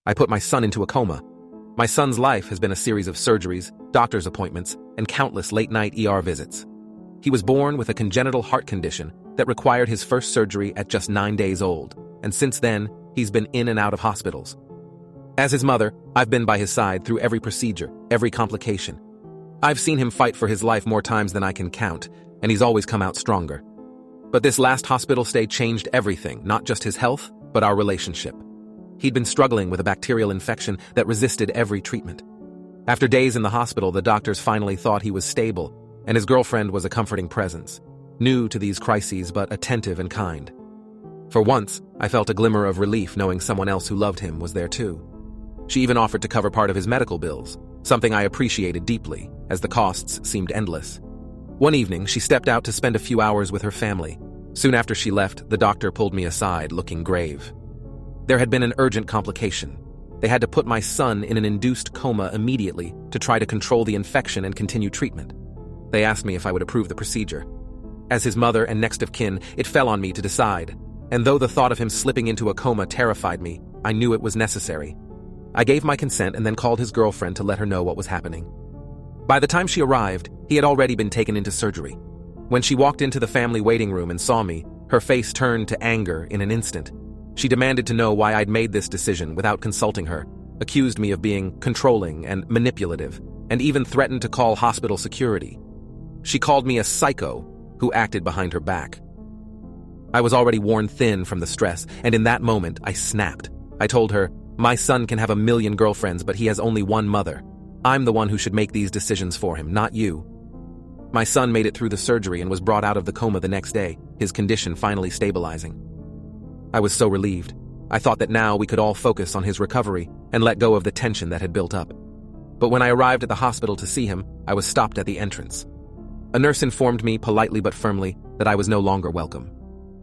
I put my son into a coma. My son's life has been a series of surgeries, doctor's appointments, and countless late-night ER visits. He was born with a congenital heart condition that required his first surgery at just 9 days old, and since then, he's been in and out of hospitals. As his mother, I've been by his side through every procedure, every complication. I've seen him fight for his life more times than I can count, and he's always come out stronger. But this last hospital stay changed everything, not just his health, but our relationship. He'd been struggling with a bacterial infection that resisted every treatment. After days in the hospital, the doctors finally thought he was stable, and his girlfriend was a comforting presence, new to these crises but attentive and kind. For once, I felt a glimmer of relief knowing someone else who loved him was there too. She even offered to cover part of his medical bills, something I appreciated deeply, as the costs seemed endless. One evening, she stepped out to spend a few hours with her family. Soon after she left, the doctor pulled me aside, looking grave. There had been an urgent complication. They had to put my son in an induced coma immediately to try to control the infection and continue treatment. They asked me if I would approve the procedure. As his mother and next of kin, it fell on me to decide, and though the thought of him slipping into a coma terrified me, I knew it was necessary. I gave my consent and then called his girlfriend to let her know what was happening. By the time she arrived, he had already been taken into surgery. When she walked into the family waiting room and saw me, her face turned to anger in an instant. She demanded to know why I'd made this decision without consulting her, accused me of being controlling and manipulative, and even threatened to call hospital security. She called me a psycho who acted behind her back. I was already worn thin from the stress, and in that moment, I snapped. I told her, "My son can have 1,000,000 girlfriends, but he has only one mother. I'm the one who should make these decisions for him, not you." My son made it through the surgery and was brought out of the coma the next day, his condition finally stabilizing. I was so relieved. I thought that now we could all focus on his recovery and let go of the tension that had built up. But when I arrived at the hospital to see him, I was stopped at the entrance. A nurse informed me, politely but firmly, that I was no longer welcome.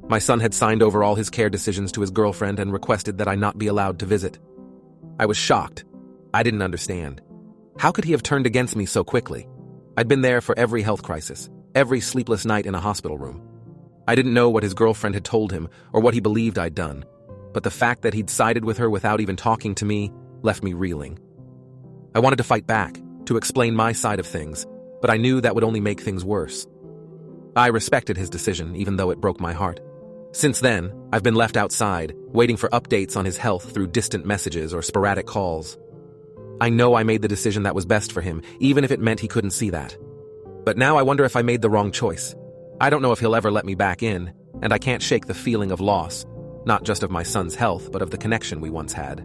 My son had signed over all his care decisions to his girlfriend and requested that I not be allowed to visit. I was shocked. I didn't understand. How could he have turned against me so quickly? I'd been there for every health crisis, every sleepless night in a hospital room. I didn't know what his girlfriend had told him or what he believed I'd done, but the fact that he'd sided with her without even talking to me left me reeling. I wanted to fight back, to explain my side of things, but I knew that would only make things worse. I respected his decision, even though it broke my heart. Since then, I've been left outside, waiting for updates on his health through distant messages or sporadic calls. I know I made the decision that was best for him, even if it meant he couldn't see that. But now I wonder if I made the wrong choice. I don't know if he'll ever let me back in, and I can't shake the feeling of loss, not just of my son's health, but of the connection we once had.